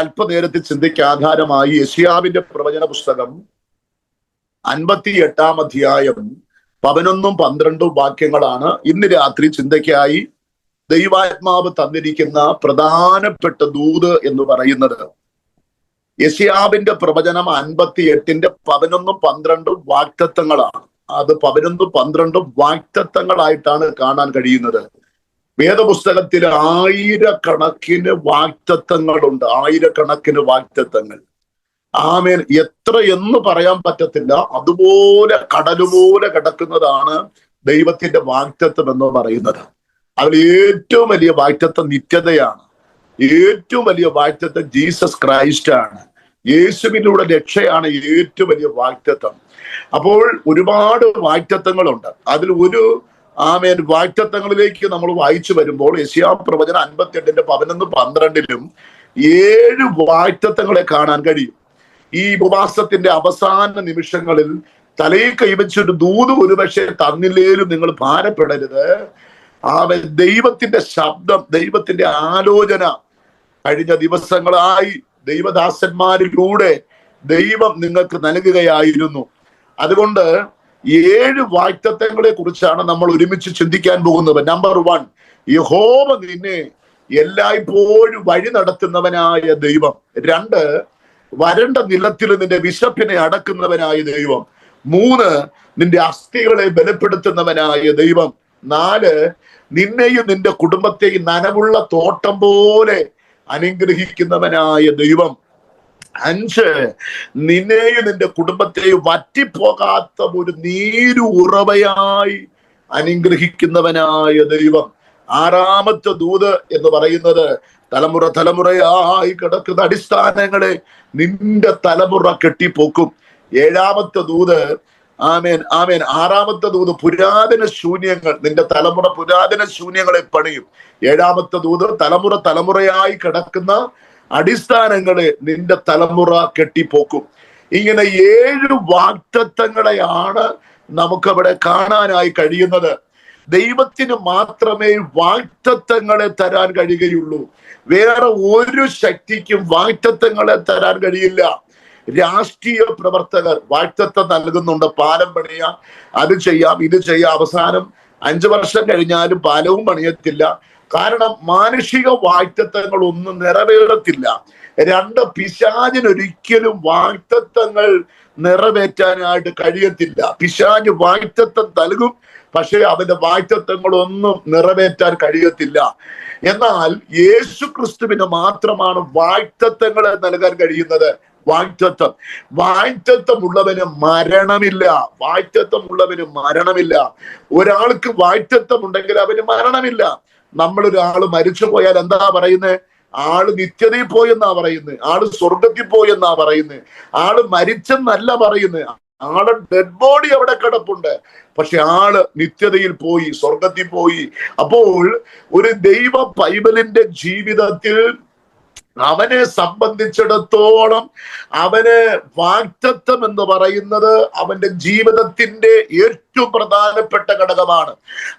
അല്പനേരത്തിൽ ചിന്തയ്ക്ക് ആധാരമായി യെശയ്യാവിന്റെ പ്രവചന പുസ്തകം 58 അധ്യായം 11-12 വാക്യങ്ങളാണ് ഇന്ന് രാത്രി ചിന്തയ്ക്കായി ദൈവാത്മാവ് തന്നിരിക്കുന്ന പ്രധാനപ്പെട്ട ദൂത് എന്ന് പറയുന്നത്. യെശയ്യാവിന്റെ പ്രവചനം 58-ന്റെ 11-12 വാക്തത്വങ്ങളാണ്. അത് 11-12 വാക്തത്വങ്ങളായിട്ടാണ് കാണാൻ കഴിയുന്നത്. വേദപുസ്തകത്തിൽ ആയിരക്കണക്കിന് വാക്തത്വങ്ങളുണ്ട്, ആയിരക്കണക്കിന് വാക്തത്വങ്ങൾ. ആമേൻ. എത്ര എന്ന് പറയാൻ പറ്റത്തില്ല, അതുപോലെ കടലുപോലെ കിടക്കുന്നതാണ് ദൈവത്തിന്റെ വാക്തത്വം എന്ന് പറയുന്നത്. അതിൽ ഏറ്റവും വലിയ വാക്തത്വം നിത്യതയാണ്. ഏറ്റവും വലിയ വാക്തത്വം ജീസസ് ക്രൈസ്റ്റ് ആണ്. യേശുവിലൂടെ രക്ഷയാണ് ഏറ്റവും വലിയ വാക്തത്വം. അപ്പോൾ ഒരുപാട് വാക്തത്വങ്ങളുണ്ട്. അതിൽ ഒരു വാക്തത്വങ്ങളിലേക്ക് നമ്മൾ വായിച്ചു വരുമ്പോൾ യെശയ്യാ പ്രവചനം 58-ന്റെ 11-12 7 വാക്തത്വങ്ങളെ കാണാൻ കഴിയും. ഈ ഉപവാസത്തിന്റെ അവസാന നിമിഷങ്ങളിൽ തലയിൽ കൈവച്ചൊരു ദൂത് ഒരുപക്ഷെ തന്നില്ലേലും നിങ്ങൾ ഭാരപ്പെടരുത്. ദൈവത്തിന്റെ ശബ്ദം, ദൈവത്തിന്റെ ആലോചന കഴിഞ്ഞ ദിവസങ്ങളായി ദൈവദാസന്മാരിലൂടെ ദൈവം നിങ്ങൾക്ക് നൽകുകയായിരുന്നു. അതുകൊണ്ട് 7 വാക്തത്വങ്ങളെ കുറിച്ചാണ് നമ്മൾ ഒരുമിച്ച് ചിന്തിക്കാൻ പോകുന്നത്. നമ്പർ 1, യഹോവ നിന്നെ എല്ലായ്പ്പോഴും വഴി നടത്തുന്നവനായ ദൈവം. 2, വരണ്ട നിലത്തിൽ നിന്റെ വിശപ്പിനെ അടക്കുന്നവനായ ദൈവം. 3, നിന്റെ അസ്ഥികളെ ബലപ്പെടുത്തുന്നവനായ ദൈവം. 4, നിന്നെയും നിന്റെ കുടുംബത്തെയും നനവുള്ള തോട്ടം പോലെ അനുഗ്രഹിക്കുന്നവനായ ദൈവം. 5, നിന്നെയും നിന്റെ കുടുംബത്തെയും വറ്റിപ്പോകാത്ത ഒരു നീരു ഉറവയായി അനുഗ്രഹിക്കുന്നവനായ ദൈവം. 6-ാമത്തെ ദൂത് എന്ന് പറയുന്നത് തലമുറ തലമുറയായി കിടക്കുന്ന അടിസ്ഥാനങ്ങളെ നിന്റെ തലമുറ കെട്ടിപ്പോക്കും. 7-ാമത്തെ ദൂത് ആമേൻ. 6-ാമത്തെ ദൂത് പുരാതന ശൂന്യങ്ങൾ, നിന്റെ തലമുറ പുരാതന ശൂന്യങ്ങളെ പണിയും. 7-ാമത്തെ ദൂത് തലമുറ തലമുറയായി കിടക്കുന്ന അടിസ്ഥാനങ്ങളെ നിന്റെ തലമുറ കെട്ടിപ്പോക്കും. ഇങ്ങനെ 7 വാക്തത്വങ്ങളെയാണ് നമുക്കവിടെ കാണാനായി കഴിയുന്നത്. ദൈവത്തിന് മാത്രമേ വാക്തത്വങ്ങളെ തരാൻ കഴിയുകയുള്ളൂ. വേറെ ഒരു ശക്തിക്കും വാക്തത്വങ്ങളെ തരാൻ കഴിയില്ല. രാഷ്ട്രീയ പ്രവർത്തകർ വാക്തത്വം നൽകുന്നുണ്ട്, പാലം പണിയാം, അത് ചെയ്യാം, ഇത് ചെയ്യാം. അവസാനം 5 വർഷം കഴിഞ്ഞാലും പാലവും പണിയത്തില്ല. കാരണം മാനുഷിക വാക്തത്വങ്ങൾ ഒന്നും നിറവേറത്തില്ല. 2, പിശാചിനൊരിക്കലും വാക്തത്വങ്ങൾ നിറവേറ്റാനായിട്ട് കഴിയത്തില്ല. പിശാച് വാക്തത്വം നൽകും, പക്ഷെ അവന്റെ വാക്തത്വങ്ങളൊന്നും നിറവേറ്റാൻ കഴിയത്തില്ല. എന്നാൽ യേശു ക്രിസ്തുവിന് മാത്രമാണ് വാക്തത്വങ്ങൾ നൽകാൻ കഴിയുന്നത്. വാക്തത്വമുള്ളവന് മരണമില്ല. വാക്തത്വമുള്ളവന് മരണമില്ല. ഒരാൾക്ക് വാക്തത്വം ഉണ്ടെങ്കിൽ അവന് മരണമില്ല. നമ്മളൊരാള് മരിച്ചു പോയാൽ എന്താ പറയുന്നത്? ആള് നിത്യതയിൽ പോയെന്നാ പറയുന്നത്, ആള് സ്വർഗത്തിൽ പോയെന്നാ പറയുന്നത്. ആള് മരിച്ചെന്നല്ല പറയുന്നത്, ആള് ഡെഡ് ബോഡി അവിടെ കിടപ്പുണ്ട്, പക്ഷെ ആള് നിത്യതയിൽ പോയി, സ്വർഗത്തിൽ പോയി. അപ്പോൾ ഒരു ദൈവ പൈതലിന്റെ ജീവിതത്തിൽ അവനെ സംബന്ധിച്ചിടത്തോളം അവന് വാക്തത്വം എന്ന് പറയുന്നത് അവന്റെ ജീവിതത്തിന്റെ ഏറ്റവും പ്രധാനപ്പെട്ട ഘടകമാണ്.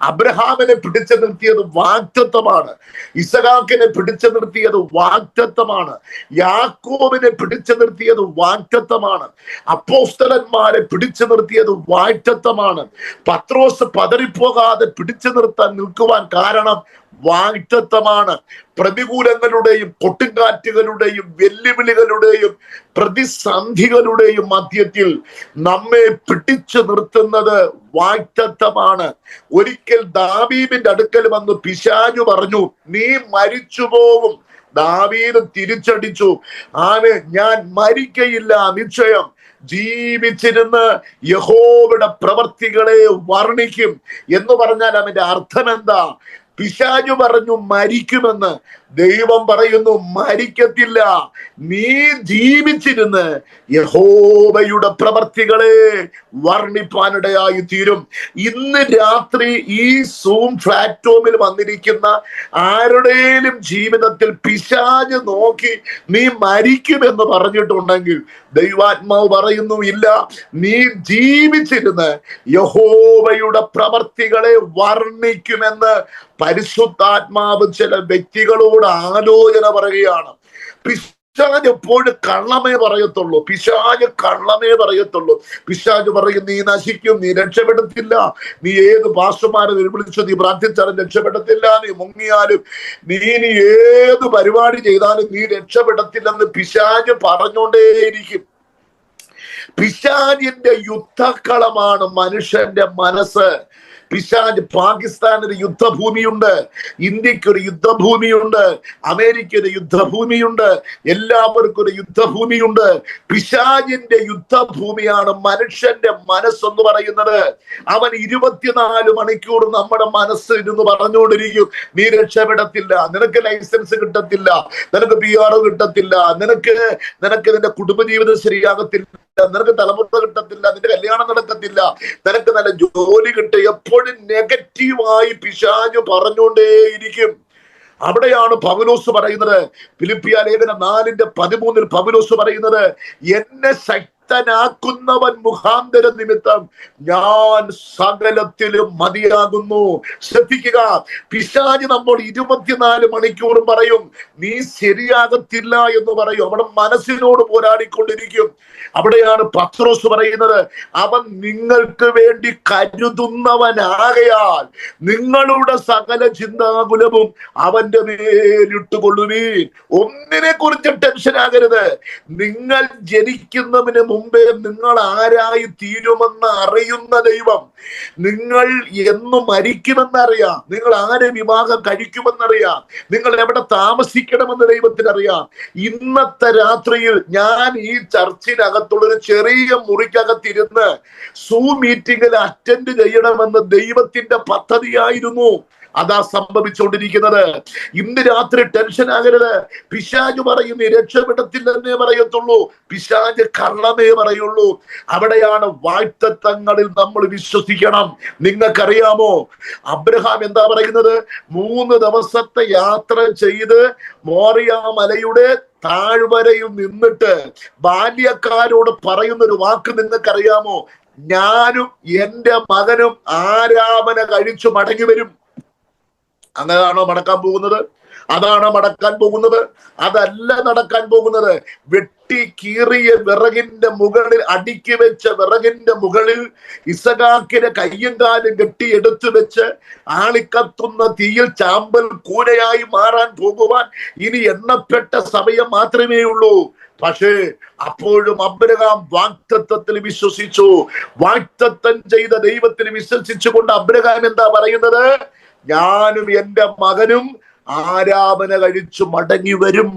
അബ്രഹാമിനെ പിടിച്ചു നിർത്തിയത് വാക്തത്വമാണ്. ഇസഹാക്കിനെ പിടിച്ചു നിർത്തിയത് വാക്തത്വമാണ്. യാക്കോബിനെ പിടിച്ചു നിർത്തിയത് വാക്തത്വമാണ്. അപ്പോസ്തലന്മാരെ പിടിച്ചു നിർത്തിയത് വാക്തത്വമാണ്. പത്രോസ് പതറിപ്പോകാതെ പിടിച്ചു നിൽക്കുവാൻ കാരണം വാക്തത്വമാണ്. പ്രതികൂലങ്ങളുടെയും കൊടുങ്കാറ്റുകളുടെയും വെല്ലുവിളികളുടെയും പ്രതിസന്ധികളുടെയും മധ്യത്തിൽ നമ്മെ പിടിച്ചു നിർത്തുന്നത് വാക്തത്വമാണ്. ഒരിക്കൽ ദാവീദിന്റെ അടുക്കൽ വന്ന് പിശാചു പറഞ്ഞു, നീ മരിച്ചു പോകും. ദാവീദ് തിരിച്ചടിച്ചു, ഞാൻ മരിക്കയില്ല, നിശ്ചയം ജീവിച്ചിരുന്ന് യഹോവയുടെ പ്രവർത്തികളെ വർണ്ണിക്കും എന്ന് പറഞ്ഞാൽ അവന്റെ അർത്ഥം എന്താ? പിശാചു പറഞ്ഞു മരിക്കുമെന്ന്, ദൈവം പറയുന്നു മരിക്കത്തില്ല, നീ ജീവിച്ചിരുന്ന് യഹോവയുടെ പ്രവർത്തികളെ വർണ്ണിപ്പാനിടയായി തീരും. ഇന്ന് രാത്രി ഈ സൂം പ്ലാറ്റ്ഫോമിൽ വന്നിരിക്കുന്ന ആരുടെയും ജീവിതത്തിൽ പിശാച് നോക്കി നീ മരിക്കുമെന്ന് പറഞ്ഞിട്ടുണ്ടെങ്കിൽ ദൈവാത്മാവ് പറയുന്നു ഇല്ല, നീ ജീവിച്ചിരുന്ന് യഹോവയുടെ പ്രവർത്തികളെ വർണ്ണിക്കുമെന്ന് പരിശുദ്ധാത്മാവ് ചില വ്യക്തികളോട് ആലോചന പറയുകയാണ്. പിശാച് എപ്പോഴും കള്ളമേ പറയത്തുള്ളൂ. പിശാച് കള്ളമേ പറയത്തുള്ളൂ. പിശാച് പറയും, നീ നശിക്കും, നീ രക്ഷപ്പെടത്തില്ല, നീ ഏത് പാസ്റ്റർമാരെ വിളിച്ചു നീ പ്രാർത്ഥിച്ചാലും രക്ഷപ്പെടത്തില്ല, നീ മുങ്ങിയാലും നീ ഏത് പരിപാടി ചെയ്താലും നീ രക്ഷപ്പെടത്തില്ലെന്ന് പിശാച് പറഞ്ഞുകൊണ്ടേയിരിക്കും. പിശാചിന്റെ യുദ്ധക്കളമാണ് മനുഷ്യന്റെ മനസ്സ്. പിശാച് പാകിസ്ഥാനൊരു യുദ്ധഭൂമിയുണ്ട്, ഇന്ത്യക്കൊരു യുദ്ധഭൂമിയുണ്ട്, അമേരിക്കയുടെ യുദ്ധഭൂമിയുണ്ട്, എല്ലാവർക്കും ഒരു യുദ്ധഭൂമിയുണ്ട്. പിശാചിന്റെ യുദ്ധഭൂമിയാണ് മനുഷ്യന്റെ മനസ്സെന്ന് പറയുന്നത്. അവൻ 24 മണിക്കൂർ നമ്മുടെ മനസ്സ് ഇരുന്ന് പറഞ്ഞുകൊണ്ടിരിക്കും, നീ രക്ഷപ്പെടത്തില്ല, നിനക്ക് ലൈസൻസ് കിട്ടത്തില്ല, നിനക്ക് PR കിട്ടത്തില്ല, നിനക്ക് നിന്റെ കുടുംബജീവിതം ശരിയാകത്തില്ല, നിനക്ക് തലമുറ കിട്ടത്തില്ല, നിന്റെ കല്യാണം നടക്കത്തില്ല, നിനക്ക് നല്ല ജോലി കിട്ടും. എപ്പോഴും നെഗറ്റീവായി പിശാച് പറഞ്ഞുകൊണ്ടേയിരിക്കും. അവിടെയാണ് പൗലോസ് പറയുന്നത്, ഫിലിപ്പിയ ലേഖനം 4:13 പൗലോസ് പറയുന്നത്, എന്നെ ശക്തനാക്കുന്നവൻ മുഖാന്തര നിമിത്തം ഞാൻ സകലത്തിലും മതിയാകുന്നു. ശ്രദ്ധിക്കുക, പിശാച് നമ്മൾ 24 മണിക്കൂറും പറയും നീ ശരിയാകത്തില്ല എന്ന് പറയും. അവിടെ മനസ്സിനോട് പോരാടിക്കൊണ്ടിരിക്കും. അവിടെയാണ് പത്രോസ് പറയുന്നത്, അവൻ നിങ്ങൾക്ക് വേണ്ടി കരുതുന്നവനാകയാൽ നിങ്ങളുടെ സകല ചിന്താകുലവും അവന്റെ മേലിട്ടുകൊള്ളുവീൻ. ഒന്നിനെ കുറിച്ച് ടെൻഷൻ ആകരുത്. നിങ്ങൾ ജനിക്കുന്നതിന് മുമ്പേ നിങ്ങൾ ആരായി തീരുമെന്ന് അറിയുന്ന ദൈവം, നിങ്ങൾ എന്ന് മരിക്കുമെന്നറിയാം, നിങ്ങൾ ആരെ വിവാഹം കഴിക്കുമെന്നറിയാം, നിങ്ങൾ എവിടെ താമസിക്കണമെന്ന് ദൈവത്തിനറിയാം. ഇന്നത്തെ രാത്രിയിൽ ഞാൻ ഈ ചർച്ചിനകത്തുള്ളൊരു ചെറിയ മുറിക്കകത്തിരുന്ന് സൂം മീറ്റിംഗിൽ അറ്റൻഡ് ചെയ്യണമെന്ന് ദൈവത്തിന്റെ പദ്ധതിയായിരുന്നു. അതാ സംഭവിച്ചുകൊണ്ടിരിക്കുന്നത്. ഇന്ന് രാത്രി ടെൻഷൻ ആകരുത്. പിശാച് പറയും നീ രക്ഷപ്പെടത്തില്ലെന്നേ പറയത്തുള്ളൂ, പിശാച് കള്ളമേ പറയുള്ളൂ. അവിടെയാണ് വാഗ്ദത്തങ്ങളിൽ നമ്മൾ വിശ്വസിക്കണം. നിങ്ങൾക്കറിയാമോ അബ്രഹാം എന്താ പറയുന്നത്? 3 ദിവസത്തെ യാത്ര ചെയ്ത് മോറിയ മലയുടെ താഴ്വരയിൽ നിന്നിട്ട് ബാല്യക്കാരോട് പറയുന്നൊരു വാക്ക് നിങ്ങൾക്കറിയാമോ? ഞാനും എന്റെ മകനും ആരാധന കഴിച്ചു മടങ്ങി വരും. അങ്ങനെയാണോ നടക്കാൻ പോകുന്നത്? അതാണോ നടക്കാൻ പോകുന്നത്? അതല്ല നടക്കാൻ പോകുന്നത്. വെട്ടി കീറിയ വിറകിന്റെ മുകളിൽ, അടുക്കി വെച്ച വിറകിന്റെ മുകളിൽ ഇസഹാക്കിനെ കയ്യും കാലും കെട്ടി എടുത്തു വെച്ച് ആളിക്കത്തുന്ന തീയിൽ ചാമ്പൽ കൂരയായി മാറാൻ പോകുവാൻ ഇനി എണ്ണപ്പെട്ട സമയം മാത്രമേ ഉള്ളൂ. പക്ഷേ അപ്പോഴും അബ്രഹാം വാഗ്ദത്തത്തിൽ വിശ്വസിച്ചു. വാഗ്ദത്തം ചെയ്ത ദൈവത്തിൽ വിശ്വസിച്ചുകൊണ്ട് അബ്രഹാം എന്താ പറയുന്നത്? ഞാനും എന്റെ മകനും ആരാധന കഴിച്ചു മടങ്ങി വരും.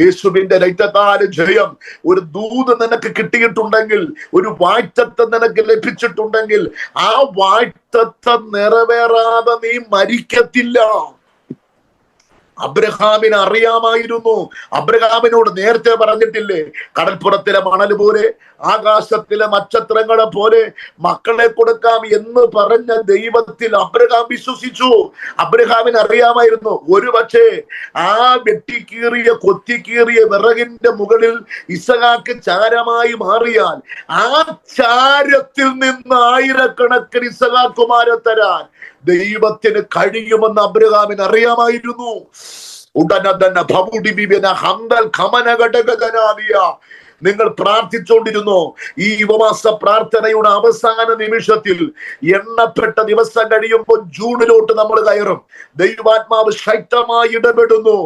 യേശുവിന്റെ രക്തത്താൽ ജയം. ഒരു ദൂത് നിനക്ക് കിട്ടിയിട്ടുണ്ടെങ്കിൽ, ഒരു വാഗ്ദത്തം നിനക്ക് ലഭിച്ചിട്ടുണ്ടെങ്കിൽ, ആ വാഗ്ദത്തം നിറവേറാതെ നീ മരിക്കത്തില്ല. അബ്രഹാമിന് അറിയാമായിരുന്നു. അബ്രഹാമിനോട് നേരത്തെ പറഞ്ഞിട്ടില്ലേ, കടൽപ്പുറത്തിലെ മണൽ പോലെ, ആകാശത്തിലെ നക്ഷത്രങ്ങളെ പോലെ മക്കളെ കൊടുക്കാം എന്ന് പറഞ്ഞ ദൈവത്തിൽ അബ്രഹാം വിശ്വസിച്ചു. അബ്രഹാമിന് അറിയാമായിരുന്നു, ഒരു പക്ഷേ ആ വെട്ടിക്കീറിയ കൊത്തിക്കീറിയ വിറകിന്റെ മുകളിൽ ഇസഹാക്ക് ചാരമായി മാറിയാൽ ആ ചാരത്തിൽ നിന്ന് ആയിരക്കണക്കിന് ഇസഹാക്കുമാരെ തരാൻ ദൈവത്തിന് കഴിയുമെന്ന് അബ്രഹാമിന് അറിയാമായിരുന്നു. ഉടനെ തന്നെ നിങ്ങൾ പ്രാർത്ഥിച്ചുകൊണ്ടിരുന്നു. ഈ ഉപവാസ പ്രാർത്ഥനയുടെ അവസാന നിമിഷത്തിൽ എണ്ണപ്പെട്ട ദിവസം കഴിയുമ്പോൾ ജൂണിലോട്ട് നമ്മൾ കയറും. ദൈവാത്മാവ് ശക്തമായി ഇടപെടുന്നു.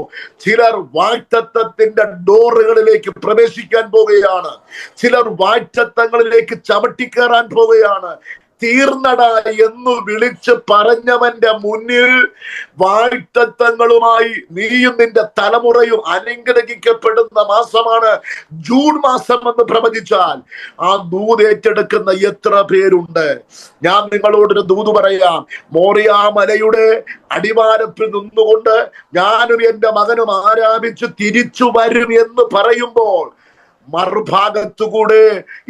ചിലർ വാഗ്ദത്തത്തിന്റെ ഡോറുകളിലേക്ക് പ്രവേശിക്കാൻ പോവുകയാണ്. ചിലർ വാഗ്ദത്തങ്ങളിലേക്ക് ചവിട്ടിക്കയറാൻ പോവുകയാണ്. തീർന്നട എന്ന് വിളിച്ച് പറഞ്ഞവന്റെ മുന്നിൽ വാഗ്ദത്തങ്ങളുമായി നീയും നിന്റെ തലമുറയും അനുഗ്രഹിക്കപ്പെടുന്ന മാസമാണ് ജൂൺ മാസം എന്ന് പ്രവചിച്ചാൽ ആ ദൂത് ഏറ്റെടുക്കുന്ന എത്ര പേരുണ്ട്? ഞാൻ നിങ്ങളോടൊരു ദൂത് പറയാം. മോറിയ മലയുടെ അടിവാരത്തിൽ നിന്നുകൊണ്ട് ഞാനും എന്റെ മകനും ആരാധിച്ച് തിരിച്ചു വരും എന്ന് പറയുമ്പോൾ മറുഭാഗത്തുകൂടെ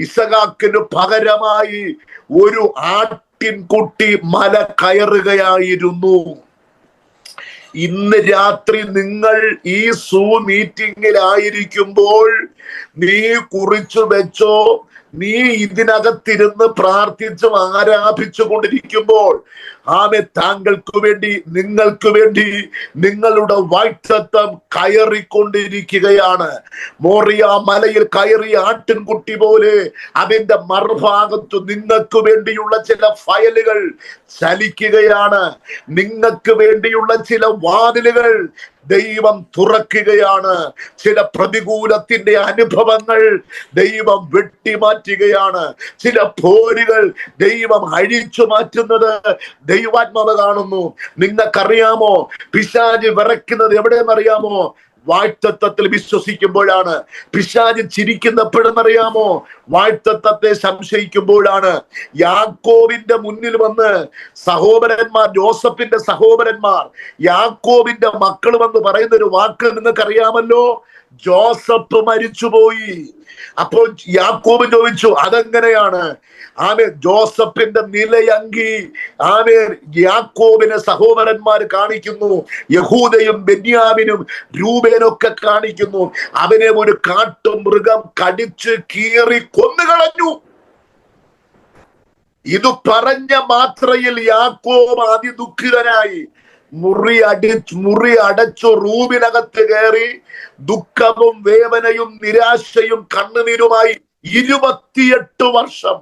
ഇസഹാക്കിന് പകരമായി ഒരു ആട്ടിൻകുട്ടി മല കയറുകയായിരുന്നു. ഇന്ന് രാത്രി നിങ്ങൾ ഈ സൂം മീറ്റിംഗിലായിരിക്കുമ്പോൾ നീ കുറിച്ചു വെച്ചോ, നീ ഇതിനകത്തിരുന്ന് പ്രാർത്ഥിച്ചും ആരാധിച്ചു കൊണ്ടിരിക്കുമ്പോൾ താങ്കൾക്ക് വേണ്ടി, നിങ്ങൾക്ക് വേണ്ടി നിങ്ങളുടെ വാഗ്ദത്തം കയറിക്കൊണ്ടിരിക്കുകയാണ്. മോറിയ മലയിൽ കയറിയ ആട്ടിൻകുട്ടി പോലെ അതിന്റെ മറുഭാഗത്തു നിങ്ങൾക്ക് വേണ്ടിയുള്ള ചില ഫയലുകൾ ചലിക്കുകയാണ്. നിങ്ങൾക്ക് വേണ്ടിയുള്ള ചില വാതിലുകൾ ദൈവം തുറക്കുകയാണ്. ചില പ്രതികൂലത്തിന്റെ അനുഭവങ്ങൾ ദൈവം വെട്ടിമാറ്റുകയാണ്. ചില പോരുകൾ ദൈവം അഴിച്ചു മാറ്റുന്നത് ദൈവാത്മാവ് കാണുന്നു. നിങ്ങൾക്കറിയാമോ പിശാച് വിറയ്ക്കുന്നത് എവിടെയെന്നറിയാമോ? വാഴ്ത്തത്വത്തിൽ വിശ്വസിക്കുമ്പോഴാണ്. പിശാച് ചിരിക്കുന്നപ്പോഴെന്നറിയാമോ? വാഴ്ത്തത്വത്തെ സംശയിക്കുമ്പോഴാണ്. യാക്കോബിന്റെ മുന്നിൽ വന്ന് സഹോദരന്മാർ, ജോസഫിന്റെ സഹോദരന്മാർ, യാക്കോബിന്റെ മക്കൾ വന്ന് പറയുന്ന ഒരു വാക്ക് നിങ്ങൾക്കറിയാമല്ലോ, ജോസഫ് മരിച്ചുപോയി. അപ്പോൾ യാക്കോബ് ചോദിച്ചു, അതെങ്ങനെയാണ്? ജോസഫിന്റെ നിലയങ്കി യാക്കോബിനെ സഹോദരന്മാർ കാണിക്കുന്നു. യഹൂദയും ബെന്യാമിനും രൂബേനൊക്കെ കാണിക്കുന്നു. അവനെ ഒരു കാട്ടുമൃഗം കടിച്ച് കീറി കൊന്നുകളഞ്ഞു. ഇത് പറഞ്ഞ മാത്രയിൽ യാക്കോബ് അതിദുഃഖിതനായി മുറി അടച്ചു റൂമിനകത്ത് കയറി ദുഃഖവും വേദനയും നിരാശയും കണ്ണുനീരുമായി 28 വർഷം.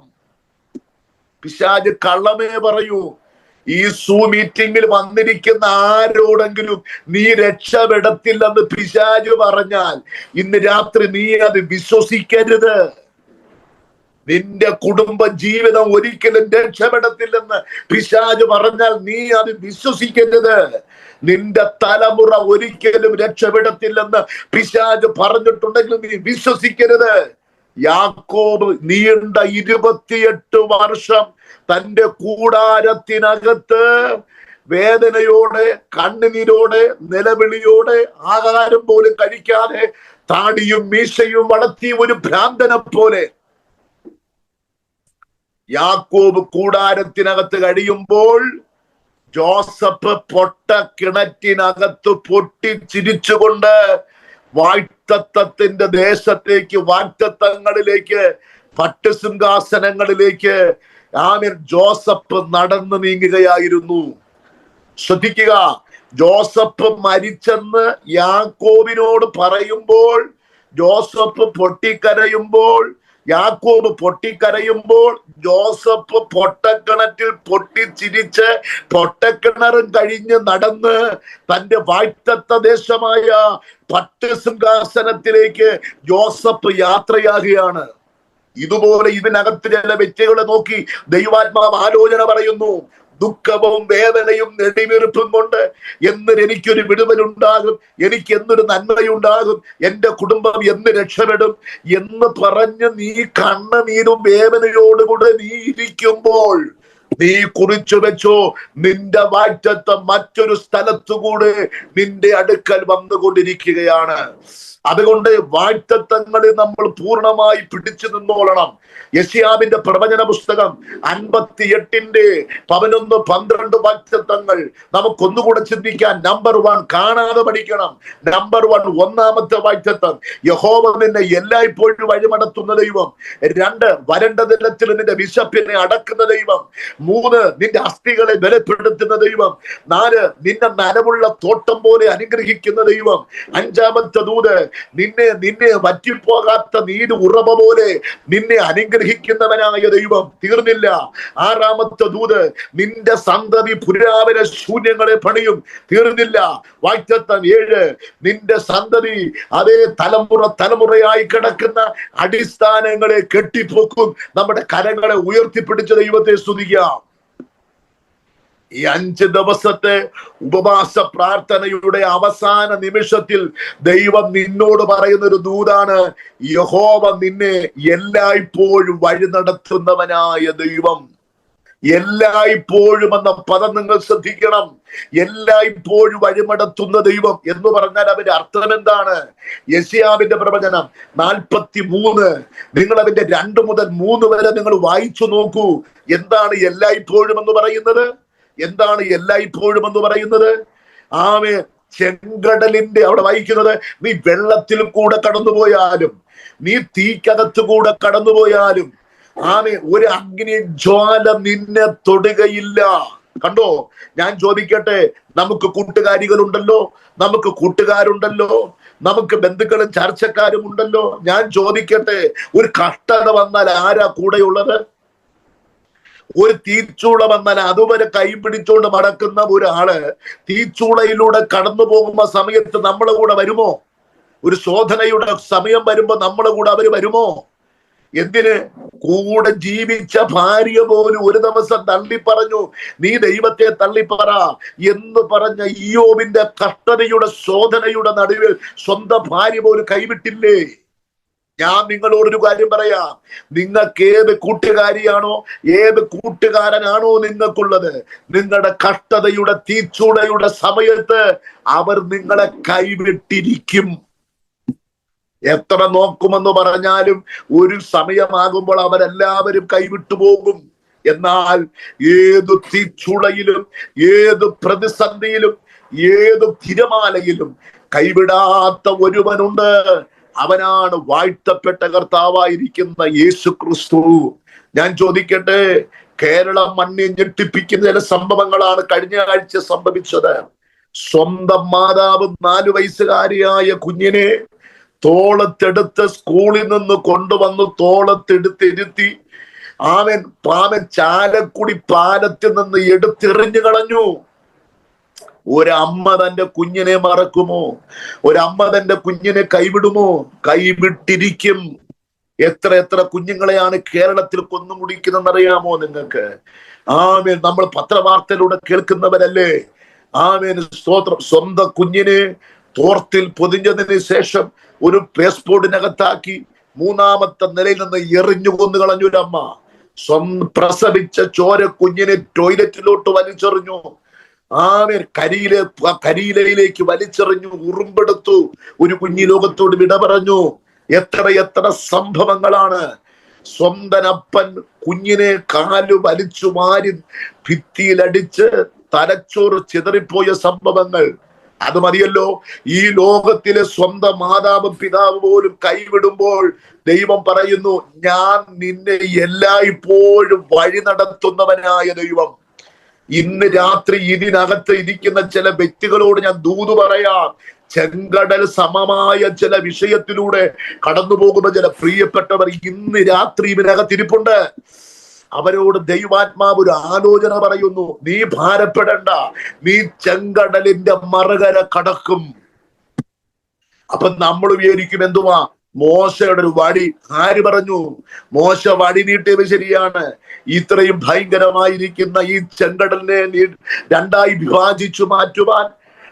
പിശാച് കള്ളമേ പറയൂ. ഈ മീറ്റിംഗിൽ വന്നിരിക്കുന്ന ആരോടെങ്കിലും നീ രക്ഷപ്പെടത്തില്ലെന്ന് പിശാച് പറഞ്ഞാൽ ഇന്ന് രാത്രി നീ അത് വിശ്വസിക്കരുത്. നിന്റെ കുടുംബ ജീവിതം ഒരിക്കലും രക്ഷപ്പെടത്തില്ലെന്ന് പിശാച് പറഞ്ഞാൽ നീ അത് വിശ്വസിക്കരുത്. നിന്റെ തലമുറ ഒരിക്കലും രക്ഷപ്പെടത്തില്ലെന്ന് പിശാച് പറഞ്ഞിട്ടുണ്ടെങ്കിൽ നീ വിശ്വസിക്കരുത്. യാക്കോബ് നീണ്ട 28 വർഷം തന്റെ കൂടാരത്തിനകത്ത് വേദനയോടെ, കണ്ണുനീരോടെ, നിലവിളിയോടെ, ആഹാരം പോലും കഴിക്കാതെ, താടിയും മീശയും വളർത്തിയ ഒരു ഭ്രാന്തനെ പോലെ യാക്കോബ് കൂടാരത്തിനകത്ത് കഴിയുമ്പോൾ ജോസഫ് കിണറ്റിനകത്ത് പൊട്ടിച്ചിരിച്ചുകൊണ്ട് വാഗ്ദത്തത്തിന്റെ ദേശത്തേക്ക്, വാഗ്ദത്തങ്ങളിലേക്ക്, പട്ടുസിംഹാസനങ്ങളിലേക്ക് ജോസഫ് നടന്നു നീങ്ങുകയായിരുന്നു. ശ്രദ്ധിക്കുക, ജോസഫ് മരിച്ചെന്ന് യാക്കോബിനോട് പറയുമ്പോൾ, ജോസഫ് പൊട്ടിക്കരയുമ്പോൾ, യാക്കോബ് പൊട്ടിക്കരയുമ്പോൾ, ജോസഫ് പൊട്ടക്കിണറ്റിൽ പൊട്ടിച്ചിരിച്ച് പൊട്ടക്കിണറും കഴിഞ്ഞ് നടന്ന് തന്റെ വാഗ്ദത്ത ദേശമായ പട്ടുസിംഹാസനത്തിലേക്ക് ജോസഫ് യാത്രയാകുകയാണ്. ഇതുപോലെ ഇതിനകത്ത് ചില വ്യക്തികളെ നോക്കി ദൈവാത്മാവ് ആലോചന പറയുന്നു. ദുഃഖവും വേദനയും നെടിവീർപ്പും കൊണ്ട് എനിക്കൊരു വിടുതലുണ്ടാകും, എനിക്ക് എന്നൊരു നന്മയുണ്ടാകും, എന്റെ കുടുംബം എന്ന് രക്ഷപ്പെടും എന്ന് പറഞ്ഞ് നീ കണ്ണുനീരും വേദനയോടുകൂടെ നീ ഇരിക്കുമ്പോൾ നീ കുറിച്ചു വെച്ചോ, നിന്റെ വാഗ്ദത്തം മറ്റൊരു സ്ഥലത്തുകൂടെ നിന്റെ അടുക്കൽ വന്നുകൊണ്ടിരിക്കുകയാണ്. അതുകൊണ്ട് വാഗ്ദത്തങ്ങളെ നമ്മൾ പൂർണ്ണമായി പിടിച്ചു നിന്നോളണം. യെശയ്യാവിന്റെ പ്രവചന പുസ്തകം 58 11 12 വാഗ്ദത്തങ്ങൾ നമുക്കൊന്നുകൂടെ ചിന്തിക്കാൻ. നമ്പർ 1 കാണാതെ പഠിക്കണം. നമ്പർ 1 ഒന്നാമത്തെ വാഗ്ദത്തം, യഹോവ നിന്നെ എല്ലായ്പ്പോഴും വഴിമടത്തുന്ന ദൈവം. 2 വരണ്ട നിലത്തിൽ നിന്റെ വിശപ്പിനെ അടക്കുന്ന ദൈവം. 3 നിന്റെ അസ്ഥികളെ ബലപ്പെടുത്തുന്ന ദൈവം. 4 നിന്നെ നനവുള്ള തോട്ടം പോലെ അനുഗ്രഹിക്കുന്ന ദൈവം. 5-ാമത്തെ ദൂത്, നിന്നെ വറ്റിപ്പോകാത്ത നീര് ഉറവ പോലെ നിന്നെ അനുഗ്രഹിക്കുന്നവനായ ദൈവം. തീർന്നില്ല. 6-ാമത്തെ ദൂത്, നിന്റെ സന്തതി പുരാതന ശൂന്യങ്ങളെ പണിയും. തീർന്നില്ല. വാഗ്ദത്തം 7, നിന്റെ സന്തതി അതേ തലമുറയായി കിടക്കുന്ന അടിസ്ഥാനങ്ങളെ കെട്ടിപ്പൊക്കും. നമ്മുടെ കരങ്ങളെ ഉയർത്തിപ്പിടിച്ച ദൈവത്തെ സ്തുതിക്കാം. ഈ 5 ദിവസത്തെ ഉപവാസ പ്രാർത്ഥനയുടെ അവസാന നിമിഷത്തിൽ ദൈവം നിന്നോട് പറയുന്ന ഒരു ദൂതാണ്, യഹോവ നിന്നെ എല്ലായ്പ്പോഴും വഴി നടത്തുന്നവനായ ദൈവം. എല്ലായ്പ്പോഴും എന്ന പദം നിങ്ങൾ ശ്രദ്ധിക്കണം. എല്ലായ്പ്പോഴും വഴിമടത്തുന്ന ദൈവം എന്ന് പറഞ്ഞാൽ അതിന്റെ അർത്ഥം എന്താണ്? യെശയ്യാവിന്റെ പ്രവചനം 43 നിങ്ങൾ അതിന്റെ 2 മുതൽ 3 വരെ നിങ്ങൾ വായിച്ചു നോക്കൂ. എന്താണ് എല്ലായ്പ്പോഴും എന്ന് പറയുന്നത്? എന്താണ് എല്ലായ്പ്പോഴും എന്ന് പറയുന്നത്? ചെങ്കടലിന്റെ അവിടെ വായിക്കുന്നത്, നീ വെള്ളത്തിൽ കൂടെ കടന്നുപോയാലും, നീ തീക്കകത്ത് കൂടെ കടന്നുപോയാലും, ആമേ, ഒരു അഗ്നി ജ്വാല നിന്നെ തൊടുകയില്ല. കണ്ടോ? ഞാൻ ചോദിക്കട്ടെ, നമുക്ക് കൂട്ടുകാരികളുണ്ടല്ലോ, നമുക്ക് കൂട്ടുകാരുണ്ടല്ലോ, നമുക്ക് ബന്ധുക്കളും ചർച്ചക്കാരും ഉണ്ടല്ലോ. ഞാൻ ചോദിക്കട്ടെ, ഒരു കഷ്ടത വന്നാൽ ആരാ കൂടെയുള്ളത്? ഒരു തീച്ചൂള വന്നാൽ അതുവരെ കൈ പിടിച്ചുകൊണ്ട് നടക്കുന്ന ഒരാള് തീച്ചൂളയിലൂടെ കടന്നു പോകുന്ന സമയത്ത് നമ്മളെ കൂടെ വരുമോ? ഒരു ശോധനയുടെ സമയം വരുമ്പോ നമ്മളെ കൂടെ അവര് വരുമോ? എന്തിന്? കൂടെ ജീവിച്ച ഭാര്യ പോലും ഒരു ദിവസം തള്ളിപ്പറഞ്ഞു, നീ ദൈവത്തെ തള്ളിപ്പറ എന്ന് പറഞ്ഞ ഇയ്യോബിന്റെ കഷ്ടതയുടെ ശോധനയുടെ നടുവിൽ സ്വന്തം ഭാര്യ പോലും കൈവിട്ടില്ലേ? ഞാൻ നിങ്ങളോടൊരു കാര്യം പറയാം, നിങ്ങൾക്ക് ഏത് കൂട്ടുകാരിയാണോ, ഏത് കൂട്ടുകാരനാണോ നിങ്ങൾക്കുള്ളത്, നിങ്ങളുടെ കഷ്ടതയുടെ തീച്ചൂടയുടെ സമയത്ത് അവർ നിങ്ങളെ കൈവിട്ടിരിക്കും. എത്ര നോക്കുമെന്ന് പറഞ്ഞാലും ഒരു സമയമാകുമ്പോൾ അവരെല്ലാവരും കൈവിട്ടു പോകും. എന്നാൽ ഏതു തീച്ചുളയിലും, ഏത് പ്രതിസന്ധിയിലും, ഏത് തിരമാലയിലും കൈവിടാത്ത ഒരുവനുണ്ട്. അവനാണ് വാഴ്ത്തപ്പെട്ട കർത്താവായിരിക്കുന്ന യേശു ക്രിസ്തു. ഞാൻ ചോദിക്കട്ടെ, കേരളം മണ്ണിൽ ഞെട്ടിപ്പിക്കുന്ന ചില സംഭവങ്ങളാണ് കഴിഞ്ഞ ആഴ്ച സംഭവിച്ചത്. സ്വന്തം മാതാവ് 4 വയസ്സുകാരിയായ കുഞ്ഞിനെ തോളത്തെടുത്ത് സ്കൂളിൽ നിന്ന് കൊണ്ടുവന്ന് തോളത്തെടുത്തിരുത്തി പാവൻ ചാലക്കുടി പാലത്തിൽ നിന്ന് എടുത്തെറിഞ്ഞു കളഞ്ഞു. ഒരമ്മ തന്റെ കുഞ്ഞിനെ മറക്കുമോ? ഒരമ്മ തന്റെ കുഞ്ഞിനെ കൈവിടുമോ? കൈവിട്ടിരിക്കും. എത്ര കുഞ്ഞുങ്ങളെയാണ് കേരളത്തിൽ കൊന്നുമുടിക്കുന്നതെന്നറിയാമോ നിങ്ങൾക്ക്? നമ്മൾ പത്രവാർത്തയിലൂടെ കേൾക്കുന്നവരല്ലേ? സ്തോത്രം. സ്വന്തം കുഞ്ഞിനെ തോർത്തിൽ പൊതിഞ്ഞതിന് ശേഷം ഒരു പേസ്പോർട്ടിനകത്താക്കി 3ാമത്തെ നിലയിൽ നിന്ന് എറിഞ്ഞു കൊന്നു കളഞ്ഞൊരമ്മ. പ്രസവിച്ച ചോര കുഞ്ഞിനെ ടോയ്ലറ്റിലോട്ട് വലിച്ചെറിഞ്ഞു. കരിയിലയിലേക്ക് വലിച്ചെറിഞ്ഞു, ഉറുമ്പെടുത്തു, ഒരു കുഞ്ഞി ലോകത്തോട് വിട പറഞ്ഞു. എത്ര സംഭവങ്ങളാണ്. സ്വന്തം അപ്പൻ കുഞ്ഞിനെ കാലു വലിച്ചു മാരി ഭിത്തിയിലടിച്ച് തലച്ചോറ് ചിതറിപ്പോയ സംഭവങ്ങൾ. അത് മതിയല്ലോ, ഈ ലോകത്തിലെ സ്വന്തം മാതാവും പിതാവ് പോലും കൈവിടുമ്പോൾ ദൈവം പറയുന്നു, ഞാൻ നിന്നെ എല്ലായ്പ്പോഴും വഴി നടത്തുന്നവനായ ദൈവം. ഇന്ന് രാത്രി ഇതിനകത്ത് ഇരിക്കുന്ന ചില വ്യക്തികളോട് ഞാൻ ദൂത് പറയാം. ചെങ്കടൽ സമമായ ചില വിഷയത്തിലൂടെ കടന്നു പോകുന്ന ചില പ്രിയപ്പെട്ടവർ ഇന്ന് രാത്രി ഇതിനകത്തിരിപ്പുണ്ട്. അവരോട് ദൈവാത്മാവ് ഒരു ആലോചന പറയുന്നു, നീ ഭാരപ്പെടണ്ട, നീ ചെങ്കടലിന്റെ മറുകര കടക്കും. അപ്പൊ നമ്മൾ വിചാരിക്കും, എന്തുവാ മോശയുടെ ഒരു വടി? ആര് പറഞ്ഞു? മോശ വടി നീട്ടിയത് ശരിയാണ്. ഇത്രയും ഭയങ്കരമായിരിക്കുന്ന ഈ ചെങ്കടലിനെ 2ആയി വിഭാജിച്ചു മാറ്റുവാൻ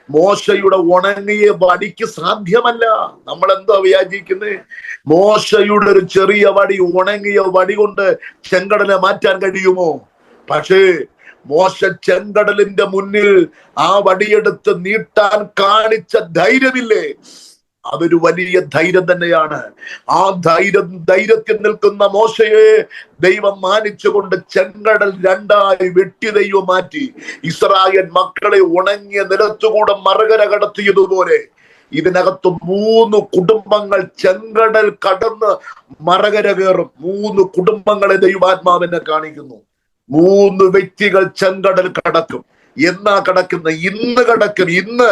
മോശയുടെ ഉണങ്ങിയ വടിക്ക് സാധ്യമല്ല. നമ്മൾ എന്താ വിചാരിക്കുന്നത്? മോശയുടെ ഒരു ചെറിയ വടി, ഉണങ്ങിയ വടി കൊണ്ട് ചെങ്കടലിനെ മാറ്റാൻ കഴിയുമോ? പക്ഷേ മോശ ചെങ്കടലിന്റെ മുന്നിൽ ആ വടിയെടുത്ത് നീട്ടാൻ കാണിച്ച ധൈര്യമില്ലേ, അതൊരു വലിയ ധൈര്യം തന്നെയാണ്. ആ ധൈര്യത്തിൽ നിൽക്കുന്ന മോശയെ ദൈവം മാനിച്ചുകൊണ്ട് ചെങ്കടൽ 2ആയി വെട്ടി ദൈവം മാറ്റി. ഇസ്രായേൽ മക്കളെ ഉണങ്ങിയ നിലത്തുകൂടെ മറുകര കടത്തിയതുപോലെ ഇതിനകത്ത് 3 കുടുംബങ്ങൾ ചെങ്കടൽ കടന്ന് മറുകര കയറും. 3 കുടുംബങ്ങളെ ദൈവാത്മാവിനെ കാണിക്കുന്നു. 3 വ്യക്തികൾ ചെങ്കടൽ കടക്കും. എന്നാ കടക്കുന്ന? ഇന്ന് കടക്കും. ഇന്ന്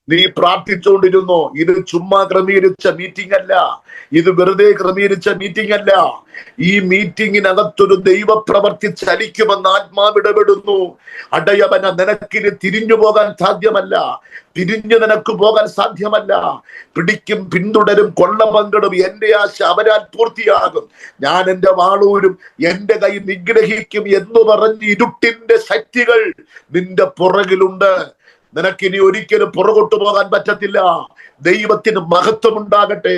നീ പ്രാർത്ഥിച്ചുകൊണ്ടിരുന്നോ? ഇത് ചുമ്മാ ക്രമീകരിച്ച മീറ്റിംഗ് അല്ല, ഇത് വെറുതെ ക്രമീകരിച്ച മീറ്റിംഗ് അല്ല. ഈ മീറ്റിംഗിനകത്തൊരു ദൈവപ്രവർത്തി ചലിക്കുമെന്ന് ആത്മാവ് ഇടപെടുന്നു. അടയവന, നിനക്കിന് തിരിഞ്ഞു പോകാൻ സാധ്യമല്ല, തിരിഞ്ഞു നിനക്ക് പോകാൻ സാധ്യമല്ല. പിടിക്കും, പിന്തുടരും, കൊള്ള പങ്കിടും, എന്റെ ആശ അവരാൽ പൂർത്തിയാകും. ഞാൻ എന്റെ വാളൂരും എന്റെ കൈ നിഗ്രഹിക്കും എന്ന് പറഞ്ഞ് ഇരുട്ടിന്റെ ശക്തികൾ നിന്റെ പുറകിലുണ്ട്. നിനക്കിനി ഒരിക്കലും പുറകോട്ട് പോകാൻ പറ്റത്തില്ല. ദൈവത്തിന് മഹത്വം ഉണ്ടാകട്ടെ.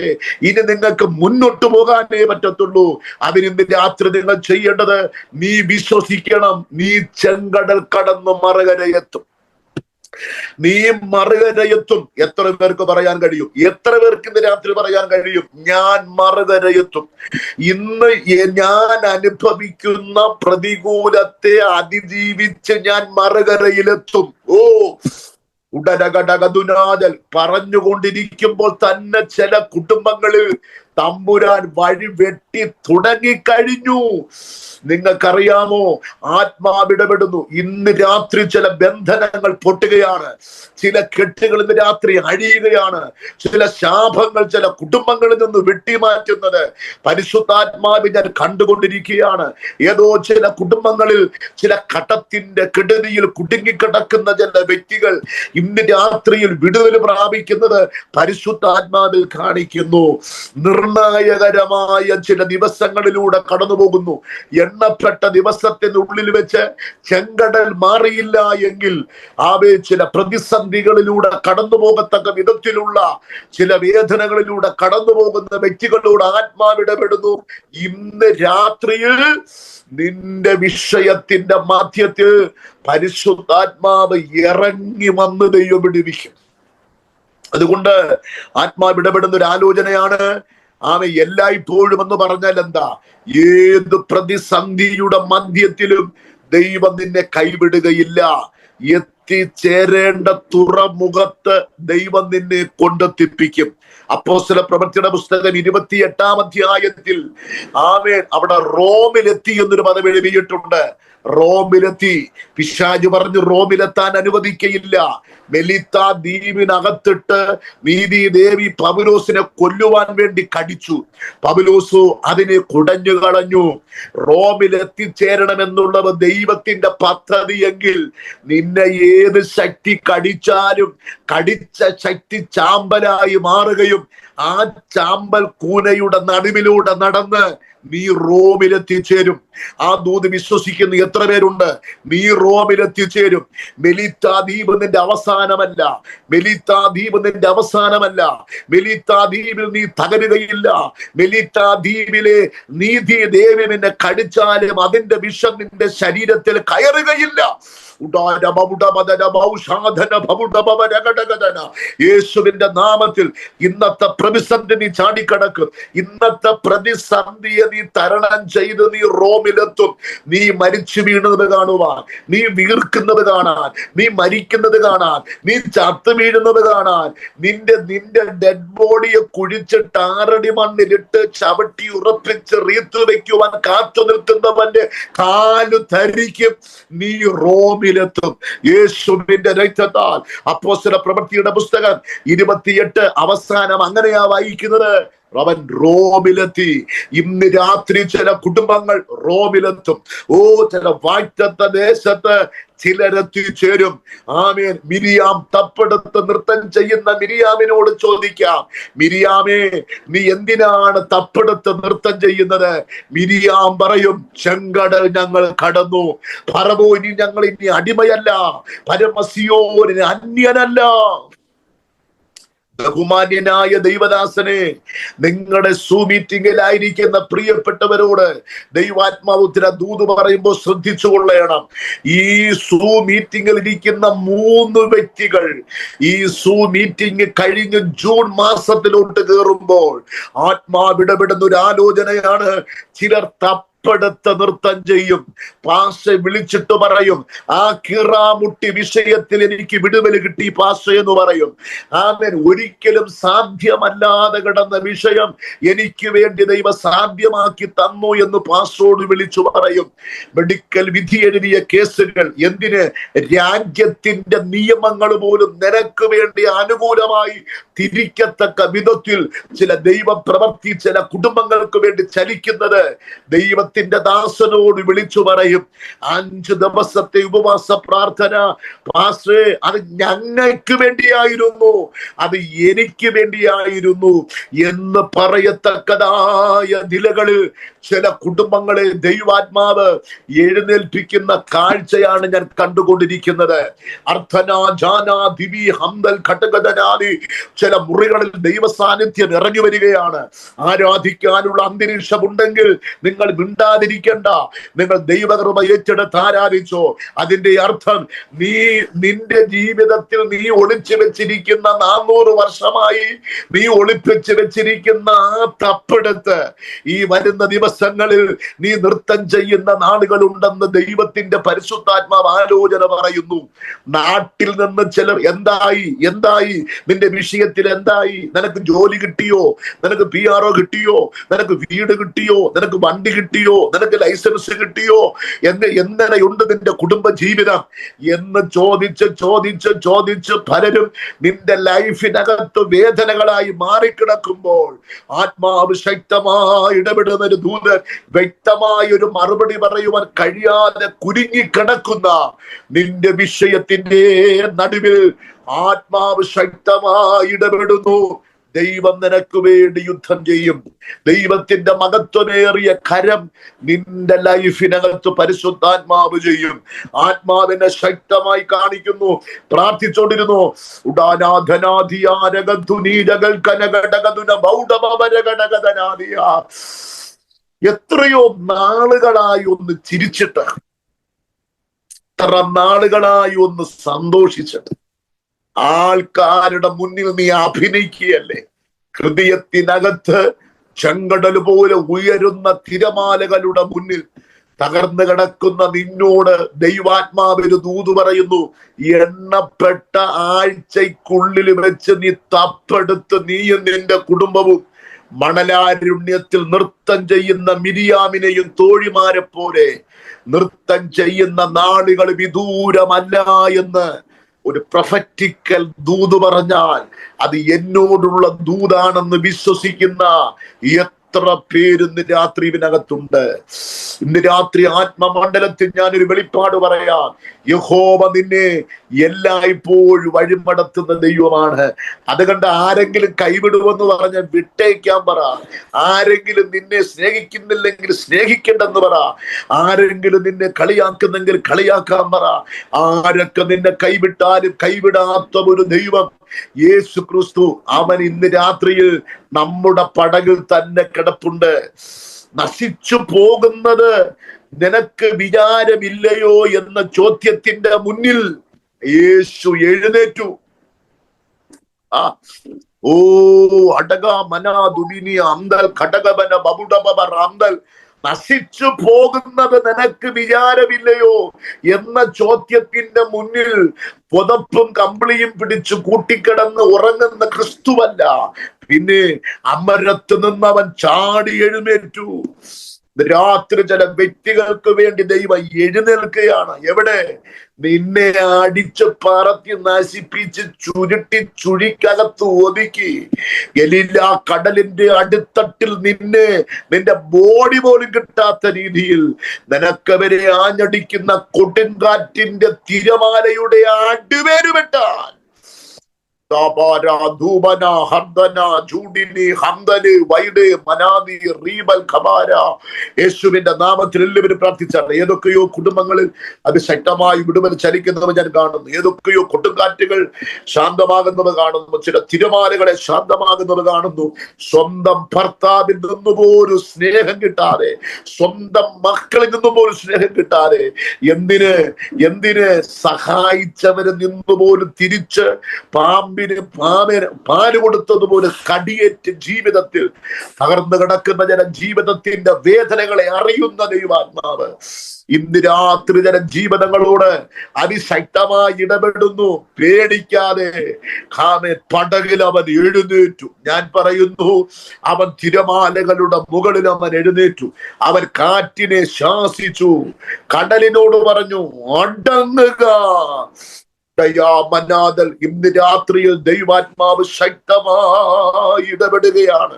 ഇനി നിങ്ങൾക്ക് മുന്നോട്ട് പോകാനേ പറ്റത്തുള്ളൂ. അതിന് രാത്രി നിങ്ങൾ ചെയ്യേണ്ടത്, നീ വിശ്വസിക്കണം, നീ ചെങ്കടൽ കടന്ന് മറുകരയെത്തും. നീ മറുകരയെത്തും. എത്ര പേർക്ക് പറയാൻ കഴിയും? എത്ര പേർക്ക് ഇന്ന് രാത്രി പറയാൻ കഴിയും, ഞാൻ മറുകരയെത്തും? ഇന്ന് ഞാൻ അനുഭവിക്കുന്ന പ്രതികൂലത്തെ അതിജീവിച്ച് ഞാൻ മറുകരയിലെത്തും. ഉടനകടകതുനാദൽ പറഞ്ഞുകൊണ്ടിരിക്കുമ്പോൾ തന്നെ ചില കുടുംബങ്ങളിൽ തമ്പുരാൻ വഴി വെട്ടി തുടങ്ങിക്കഴിഞ്ഞു. നിങ്ങൾക്കറിയാമോ, ആത്മാവിടപെടുന്നു. ഇന്ന് രാത്രി ചില ബന്ധനങ്ങൾ പൊട്ടുകയാണ്, ചില കെട്ടുകൾ ഇന്ന് രാത്രി അഴിയുകയാണ്, ചില ശാപങ്ങൾ ചില കുടുംബങ്ങളിൽ നിന്ന് വെട്ടിമാറ്റുന്നത് പരിശുദ്ധാത്മാവിൽ ഞാൻ കണ്ടുകൊണ്ടിരിക്കുകയാണ്. ഏതോ ചില കുടുംബങ്ങളിൽ ചില കടത്തിന്റെ കെടുതിയിൽ കുടുങ്ങിക്കിടക്കുന്ന ചില വ്യക്തികൾ ഇന്ന് രാത്രിയിൽ വിടുതൽ പ്രാപിക്കുന്നത് പരിശുദ്ധാത്മാവിൽ കാണിക്കുന്നു. നിർണായകരമായ ചില ദിവസങ്ങളിലൂടെ കടന്നു പോകുന്നു. എണ്ണപ്പെട്ട ദിവസത്തിനുള്ളിൽ വെച്ച് ചെങ്കടൽ മാറിയില്ല എങ്കിൽ ചില പ്രതിസന്ധികളിലൂടെ കടന്നു പോകത്തക്ക വിധത്തിലുള്ള ചില വേദനകളിലൂടെ കടന്നു പോകുന്ന വ്യക്തികളോട് ആത്മാവിടപെടുന്നു. ഇന്ന് രാത്രിയിൽ നിന്റെ വിഷയത്തിന്റെ മധ്യത്തിൽ പരിശുദ്ധാത്മാവ് ഇറങ്ങി വന്ന് ദൈവം വിടുവിക്കും. അതുകൊണ്ട് ആത്മാവിടപെടുന്ന ഒരു ആലോചനയാണ് എല്ലായ്പ്പോഴും എന്ന് പറഞ്ഞാൽ എന്താ? ഏത് പ്രതിസന്ധിയുടെ മധ്യത്തിലും ദൈവം നിന്നെ കൈവിടുകയില്ല. എത്തിച്ചേരേണ്ട തുറമുഖത്ത് ദൈവം നിന്നെ കൊണ്ടെത്തിപ്പിക്കും. അപ്പോസ്തല പ്രവൃത്തിയുടെ പുസ്തകം 28-ാം അധ്യായത്തിൽ അവിടെ റോമിലെത്തി എന്നൊരു പദം എഴുതിയിട്ടുണ്ട്. റോമിലെത്തി. പിശാച് പറഞ്ഞു റോമിലെത്താൻ അനുവദിക്കയില്ല. മെലിത്ത ദ്വീപിനകത്തിട്ട് നീതി ദേവി പൗലോസിനെ കൊല്ലുവാൻ വേണ്ടി കടിച്ചു. പൗലോസ് അതിനെ കുടഞ്ഞു കളഞ്ഞു. റോമിൽ എത്തിച്ചേരണമെന്നുള്ളത് ദൈവത്തിന്റെ പദ്ധതിയെങ്കിൽ നിന്നെ ഏത് ശക്തി കടിച്ചാലും കടിച്ച ശക്തി ചാമ്പലായി മാറുകയും ആ ചാമ്പൽ കൂനയുടെ നടുവിലൂടെ നടന്ന് നീ റോമിലെത്തിച്ചേരും. ആ ദൂത് വിശ്വസിക്കുന്ന എത്ര പേരുണ്ട്? നീ റോമിലെത്തിച്ചേരും. മെലിത്ത ദ്വീപ് നിന്റെ അവസാനമല്ല. മെലിത്ത ദ്വീപ് നിന്റെ അവസാനമല്ല. മെലിത്ത ദ്വീപിൽ നീ തകരുകയില്ല. മെലിത്ത ദ്വീപിലെ നീതി ദേവി നിന്നെ കടിച്ചാലും അതിന്റെ വിഷം നിന്റെ ശരീരത്തിൽ കയറുകയില്ല. യേശുവിന്റെ നാമത്തിൽ ഇന്നത്തെ പ്രതിസന്ധി നീ ചാടിക്കടക്കും. ഇന്നത്തെ പ്രതിസന്ധിയെ നീ തരണം ചെയ്ത് നീ റോമിലെത്തും. നീ മരിച്ചു വീണത് കാണുവാൻ, നീ വീർക്കുന്നത് കാണാൻ, നീ മരിക്കുന്നത് കാണാൻ, നീ ചത്തു വീഴുന്നത് കാണാൻ, നിന്റെ ഡെഡ് ബോഡിയെ കുഴിച്ചിട്ട് 6 അടി മണ്ണിലിട്ട് ചവിട്ടി ഉറപ്പിച്ച് റീത്ത് വെക്കുവാൻ കാത്തു നിൽക്കുന്നവന്റെ കാലു ധരിക്കും. നീ റോമിലെത്തും യേശുവിന്റെ രക്തത്താൽ. അപ്പോസ്തല പ്രവൃത്തിയുടെ പുസ്തകം 28 അവസാനം അങ്ങനെയാ വായിക്കുന്നത്. അവൻ റോമിലെത്തി. ഇന്ന് രാത്രി ചില കുടുംബങ്ങൾ റോമിലെത്തും. ചില വാഗ്ദത്ത ദേശത്ത് ചിലരെത്തിച്ചേരും. ആമേൻ. മിരിയാം തപ്പെടുത്ത് നൃത്തം ചെയ്യുന്ന മിരിയാമിനോട് ചോദിക്കാം, മിരിയാമേ നീ എന്തിനാണ് തപ്പെടുത്ത് നൃത്തം ചെയ്യുന്നത്? മിരിയാം പറയും, ചെങ്കടൽ ഞങ്ങൾ കടന്നു. ഫറവോന് ഞങ്ങൾ ഇനി അടിമയല്ല, പരമസിയോന് അന്യനല്ല. ബഹുമാന്യനായ ദൈവദാസനെ, നിങ്ങളുടെ മീറ്റിംഗിലായിരിക്കുന്ന പ്രിയപ്പെട്ടവരോട് ദൈവാത്മാവുത്തിന് ദൂത് പറയുമ്പോൾ ശ്രദ്ധിച്ചു കൊള്ളണം. ഈ മീറ്റിംഗിൽ ഇരിക്കുന്ന 3 വ്യക്തികൾ ഈ മീറ്റിംഗ് കഴിഞ്ഞ് ജൂൺ മാസത്തിലോട്ട് കയറുമ്പോൾ ആത്മാവിടപെടുന്ന ഒരു ആലോചനയാണ്. ചിലർ തപ്പെടുത്ത് നൃത്തം ചെയ്യും. പാസ്റ്റ വിളിച്ചിട്ട് പറയും, ആ കിറാമുട്ടി വിഷയത്തിൽ എനിക്ക് വിടുതൽ കിട്ടി പാസ്റ്റ എന്ന് പറയും. ആമേൻ. ഒരിക്കലും സാധ്യമല്ലാതെ കിടന്ന വിഷയം എനിക്ക് വേണ്ടി ദൈവം സാധ്യമാക്കി തന്നു എന്ന് പാസ്റ്ററോട് വിളിച്ചു പറയും. മെഡിക്കൽ വിധി എഴുതിയ കേസുകൾ, എന്തിന്? രാജ്യത്തിന്റെ നിയമങ്ങൾ പോലും നിനക്ക് വേണ്ടി അനുകൂലമായി തിരിക്കത്തക്ക വിധത്തിൽ ചില ദൈവ പ്രവർത്തി ചില കുടുംബങ്ങൾക്ക് വേണ്ടി ചലിക്കുന്നത് ദൈവത്തിന്റെ ദാസനോട് വിളിച്ചു പറയും. 5 ദിവസത്തെ ഉപവാസ പ്രാർത്ഥന പാസ്റ്ററെ, അത് ഞങ്ങൾക്ക് വേണ്ടിയായിരുന്നു, അത് എനിക്ക് വേണ്ടിയായിരുന്നു എന്ന് പറയത്തക്കതായ നിലകളിൽ ചില കുടുംബങ്ങളെ ദൈവാത്മാവ് എഴുന്നേൽപ്പിക്കുന്ന കാഴ്ചയാണ് ഞാൻ കണ്ടുകൊണ്ടിരിക്കുന്നത്. ചില മുറികളിൽ ദൈവ സാന്നിധ്യം ഇറങ്ങി വരികയാണ്. ആരാധിക്കാനുള്ള അന്തരീക്ഷമുണ്ടെങ്കിൽ നിങ്ങൾ മിണ്ടാതിരിക്കണ്ട. നിങ്ങൾ ദൈവകൃപ ഏറ്റെടുത്ത് ആരാധിച്ചോ. അതിന്റെ അർത്ഥം നിന്റെ ജീവിതത്തിൽ നീ ഒളിച്ചു വെച്ചിരിക്കുന്ന 400 വർഷമായി നീ ഒളിപ്പിച്ചു വെച്ചിരിക്കുന്ന ആ തപ്പെടുത്ത് ഈ വരുന്ന ദിവസങ്ങളിൽ നീ നൃത്തം ചെയ്യുന്ന നാളുകളുണ്ടെന്ന് ദൈവത്തിന്റെ പരിശുദ്ധാത്മാവ് ആലോചന പറയുന്നു. നാട്ടിൽ നിന്ന് ചിലർ എന്തായി നിന്റെ വിഷയത്തിൽ എന്തായി? നിനക്ക് ജോലി കിട്ടിയോ? നിനക്ക് PRO കിട്ടിയോ? നിനക്ക് വീട് കിട്ടിയോ? നിനക്ക് വണ്ടി കിട്ടിയോ? നിനക്ക് ലൈസൻസ് കിട്ടിയോ? എങ്ങനെയുണ്ട് നിന്റെ കുടുംബ ജീവിതം എന്ന് ചോദിച്ച് പലരും നിന്റെ ലൈഫിനകത്ത് വേദനകളായി മാറിക്കിടക്കുമ്പോൾ ആത്മാവ് ശക്തമായി ഇടപെടുന്ന ഒരു ദൂതൻ വ്യക്തമായ ഒരു മറുപടി പറയുവാൻ കഴിയാതെ കുരുങ്ങിക്കിടക്കുന്ന നിന്റെ വിഷയത്തിന്റെ നടുവിൽ ആത്മാവ് ശക്തമായി ഇടപെടുന്നു. ദൈവം നിനക്ക് വേണ്ടി യുദ്ധം ചെയ്യും. ദൈവത്തിന്റെ മഹത്വമേറിയ കരം നിന്റെ ലൈഫിനകത്ത് പരിശുദ്ധാത്മാവ് ചെയ്യും. ആത്മാവിനെ ശക്തമായി കാണിക്കുന്നു. പ്രാർത്ഥിച്ചോണ്ടിരുന്നു. എത്രയോ നാളുകളായി ഒന്ന് ചിരിച്ചിട്ട്, എത്ര നാളുകളായി ഒന്ന് സന്തോഷിച്ചിട്ട് ആൾക്കാരുടെ മുന്നിൽ നീ അഭിനയിക്കുകയല്ലേ? ഹൃദയത്തിനകത്ത് ചെങ്കടൽ പോലെ ഉയരുന്ന തിരമാലകളുടെ മുന്നിൽ തകർന്നു കിടക്കുന്ന നിന്നോട് ദൈവാത്മാവിന് ദൂത് പറയുന്നു. എണ്ണപ്പെട്ട ആഴ്ചയ്ക്കുള്ളിൽ വെച്ച് നീ തപ്പെടുത്ത് നീയും നിന്റെ കുടുംബവും മണലാരുണ്യത്തിൽ നൃത്തം ചെയ്യുന്ന മിരിയാമിനെയും തോഴിമാരെ പോലെ നൃത്തം ചെയ്യുന്ന നാളുകൾ വിദൂരമല്ല എന്ന് ഒരു പ്രൊഫറ്റിക്കൽ ദൂത് പറഞ്ഞാൽ അത് എന്നോടുള്ള ദൂതാണെന്ന് വിശ്വസിക്കുന്ന എത്ര പേര് ഇന്ന് രാത്രി ഇതിനകത്തുണ്ട്. ഇന്ന് രാത്രി ആത്മമണ്ഡലത്തിൽ ഞാനൊരു വെളിപ്പാട് പറയാം. യഹോവ നിന്നെ എല്ലായ്പ്പോഴും വഴിമടത്തുന്ന ദൈവമാണ്. അതുകൊണ്ട് ആരെങ്കിലും കൈവിടുമെന്ന് പറഞ്ഞ് വിട്ടേക്കാൻ പറ. ആരെങ്കിലും നിന്നെ സ്നേഹിക്കുന്നില്ലെങ്കിൽ സ്നേഹിക്കണ്ടെന്ന് പറ. ആരെങ്കിലും നിന്നെ കളിയാക്കുന്നെങ്കിൽ കളിയാക്കാൻ പറ. ആരൊക്കെ നിന്നെ കൈവിട്ടാലും കൈവിടാത്ത ഒരു ദൈവം യേശു ക്രിസ്തു, അവൻ ഇന്ന് രാത്രിയിൽ നമ്മുടെ പടകിൽ തന്നെ കിടപ്പുണ്ട്. നശിച്ചു പോകുന്നത് നിനക്ക് വിചാരമില്ലയോ എന്ന ചോദ്യത്തിന്റെ മുന്നിൽ യേശു എഴുന്നേറ്റു. ഓ അടക മനാദുബിനി അന്തൽ ഘടകവന ബബുഡബർ അന്തൽ, നശിച്ചു പോകുന്നത് നിനക്ക് വിചാരമില്ലയോ എന്ന ചോദ്യത്തിന്റെ മുന്നിൽ പുതപ്പും കമ്പിളിയും പിടിച്ചു കൂട്ടിക്കിടന്ന് ഉറങ്ങുന്ന ക്രിസ്തുവല്ല, പിന്നെ അമരത്ത് നിന്നവൻ ചാടി എഴുന്നേറ്റു. രാത്രി ചില വ്യക്തികൾക്ക് വേണ്ടി ദൈവം എഴുന്നേൽക്കുകയാണ്. എവിടെ? നിന്നെ അടിച്ച് പറത്തി നശിപ്പിച്ച് ചുരുട്ടി ചുഴിക്കകത്ത് ഒതുക്കി ഗലീലാ കടലിന്റെ അടിത്തട്ടിൽ നിന്റെ ബോഡി പോലും കിട്ടാത്ത രീതിയിൽ നിനക്കവരെ ആഞ്ഞടിക്കുന്ന കൊടുങ്കാറ്റിന്റെ തിരമാലയുടെ അടിവേരുവിട്ടാൻ യേശുവിന്റെ നാമത്തിൽ എല്ലാവരും പ്രാർത്ഥിച്ചാണ്. ഏതൊക്കെയോ കുടുംബങ്ങളിൽ അത് ശക്തമായി വിടുതൽ ചലിക്കുന്നവ ഞാൻ കാണുന്നു. ഏതൊക്കെയോ കൊടുങ്കാറ്റുകൾ ശാന്തമാകുന്നത് കാണുന്നു. ചില തിരമാലകളെ ശാന്തമാകുന്നത് കാണുന്നു. സ്വന്തം ഭർത്താവിൽ നിന്നുപോലും സ്നേഹം കിട്ടാതെ, സ്വന്തം മക്കളിൽ നിന്നുപോലും സ്നേഹം കിട്ടാതെ, എന്തിന് സഹായിച്ചവര് നിന്നുപോലും തിരിച്ച് പാല് കൊടുത്തതുപോലെ കടിയേറ്റ് ജീവിതത്തിൽ തകർന്നു കിടക്കുന്ന ജന ജീവിതത്തിന്റെ വേദനകളെ അറിയുന്ന ദൈവാത്മാവ് ഇന്ന് രാത്രി ജന ജീവിതങ്ങളോട് അതിശക്തമായി ഇടപെടുന്നു. പേടിക്കാതെ പടകിൽ അവൻ എഴുന്നേറ്റു. ഞാൻ പറയുന്നു, അവൻ തിരമാലകളുടെ മുകളിൽ അവൻ എഴുന്നേറ്റു. അവൻ കാറ്റിനെ ശാസിച്ചു, കടലിനോട് പറഞ്ഞു അടങ്ങുക. ദയാമനാദൽ ഇന്ന് രാത്രിയിൽ ദൈവാത്മാവ് ശക്തമായി ഇടപെടുകയാണ്.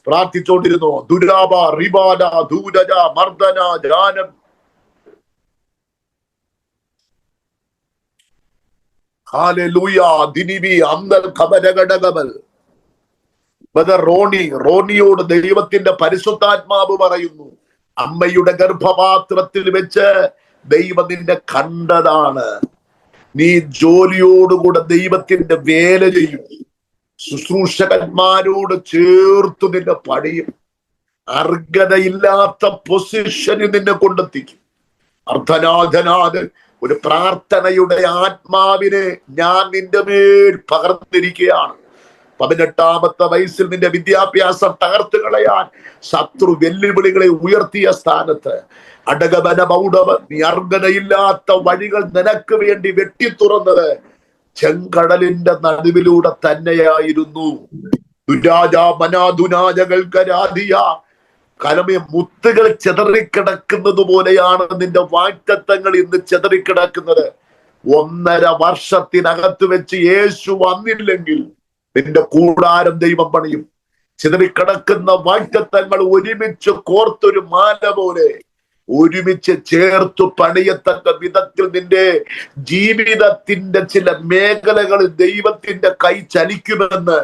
പ്രാർത്ഥിച്ചോണ്ടിരുന്നു. ദുരാബ റിബാല ദൂരജ മർദ്ദന ജാനം ഹല്ലേലൂയ ദിനിബി അന്തൽ ഖബരഗടഗബൽ. റോണിയോട് ദൈവത്തിന്റെ പരിശുദ്ധാത്മാവ് പറയുന്നു, അമ്മയുടെ ഗർഭപാത്രത്തിൽ വെച്ച് ദൈവം നിന്നെ കണ്ടതാണ്. നീ ജോലിയോടുകൂടെ ദൈവത്തിന്റെ വേല ചെയ്യും. ശുശ്രൂഷകന്മാരോട് ചേർത്തു നിന്നെ പണിയും. അർഹതയില്ലാത്ത പൊസിഷനിൽ നിന്നെ കൊണ്ടെത്തിക്കും. അർദ്ധനാഥനാഥൻ ഒരു പ്രാർത്ഥനയുടെ ആത്മാവിനെ ഞാൻ നിന്റെ മേൽ പകർന്നിരിക്കുകയാണ്. 18-ാമത്തെ വയസ്സിൽ നിന്റെ വിദ്യാഭ്യാസം തകർത്ത് കളയാൻ ശത്രു വെല്ലുവിളികളെ ഉയർത്തിയ സ്ഥാനത്ത് അടകബന മൗഢവ നീ അർഹതയില്ലാത്ത വഴികൾ നിനക്ക് വേണ്ടി വെട്ടിത്തുറന്നത് ചെങ്കടലിന്റെ നടുവിലൂടെ തന്നെയായിരുന്നു. കലമേ മുത്തുകൾ ചെതറിക്കിടക്കുന്നത് പോലെയാണ് നിന്റെ വാഗ്ദത്തങ്ങൾ ഇന്ന് ചെതറിക്കിടക്കുന്നത്. 1.5 വർഷത്തിനകത്ത് വെച്ച് യേശു വന്നില്ലെങ്കിൽ നിന്റെ കൂടാരം ദൈവം പണിയും. ചിതറിക്കിടക്കുന്ന വാഗ്ദത്തങ്ങൾ ഒരുമിച്ച് കോർത്തൊരു മാല പോലെ ഒരുമിച്ച് ചേർത്തു പണിയത്തക്ക വിധത്തിൽ നിന്റെ ജീവിതത്തിന്റെ ചില മേഖലകളിൽ ദൈവത്തിന്റെ കൈ ചലിക്കുമെന്ന്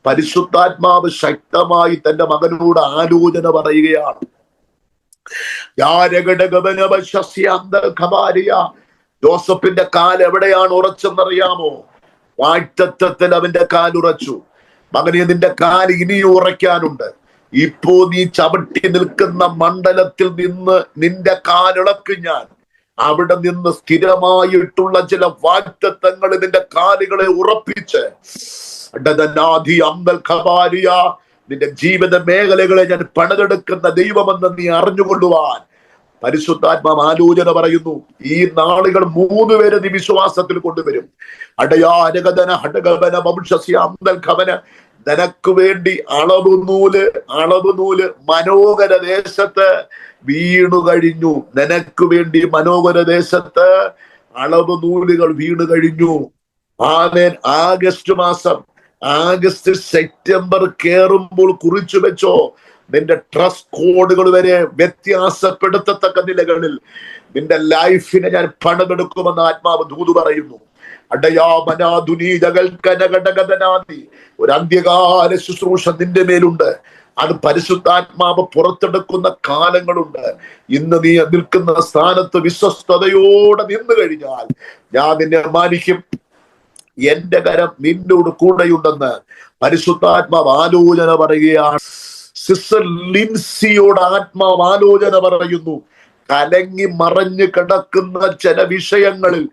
പരിശുദ്ധാത്മാവ് ശക്തമായി തന്റെ മകനോട് ആലോചന പറയുകയാണ്. ജോസഫിന്റെ കാൽ എവിടെയാണ് ഉറച്ചെന്നറിയാമോ? വാഗ്ദത്തത്തിൽ അവന്റെ കാലുറച്ചു. മകനെ, നിന്റെ കാൽ ഇനിയും ഉറയ്ക്കാനുണ്ട്. ഇപ്പോ നീ ചവിട്ടി നിൽക്കുന്ന മണ്ഡലത്തിൽ നിന്ന് നിന്റെ കാലിളക്ക് ഞാൻ അവിടെ നിന്ന് സ്ഥിരമായിട്ടുള്ള ചില വാഗ്ദത്തങ്ങൾ നിന്റെ കാലുകളെ ഉറപ്പിച്ച് നിന്റെ ജീവിത മേഖലകളെ ഞാൻ പണിതെടുക്കുന്ന ദൈവമെന്ന് നീ അറിഞ്ഞുകൊള്ളുവാൻ പരിശുദ്ധാത്മാവ് ആലോചന പറയുന്നു. ഈ നാളുകൾ 3 പേരെ നീ വിശ്വാസത്തിൽ കൊണ്ടുവരും. നിനക്ക് വേണ്ടി അളവ് നൂല് മനോഹര ദേശത്ത് വീണു കഴിഞ്ഞു. നിനക്ക് വേണ്ടി മനോഹര ദേശത്ത് അളവ് നൂലുകൾ വീണു കഴിഞ്ഞു. ആമേൻ. ആഗസ്റ്റ് സെപ്റ്റംബർ കേറുമ്പോൾ കുറിച്ചു വെച്ചോ, നിന്റെ ഡ്രസ് കോഡുകൾ വരെ വ്യത്യാസപ്പെടുത്തത്തക്ക നിലകളിൽ നിന്റെ ലൈഫിനെ ഞാൻ പണിതെടുക്കുമെന്ന് ആത്മാവ് ദൂത് പറയുന്നു. ഒരു അന്ത്യകാല ശുശ്രൂഷ നിന്റെ മേലുണ്ട്. അത് പരിശുദ്ധാത്മാവ് പുറത്തെടുക്കുന്ന കാലങ്ങളുണ്ട്. ഇന്ന് നീ നിൽക്കുന്ന സ്ഥാനത്ത് വിശ്വസ്തയോടെ നിന്നു കഴിഞ്ഞാൽ ഞാൻ നിന്നെ മാനിക്കും. എന്റെ കരം നിന്നോട് കൂടെയുണ്ടെന്ന് പരിശുദ്ധാത്മാവ് ആലോചന പറയുകയാണ്. സിസ്റ്റർ ലിൻസിയോട് ആത്മാവ് ആലോചന പറയുന്നു. കലങ്ങി മറഞ്ഞു കിടക്കുന്ന ചില വിഷയങ്ങളിൽ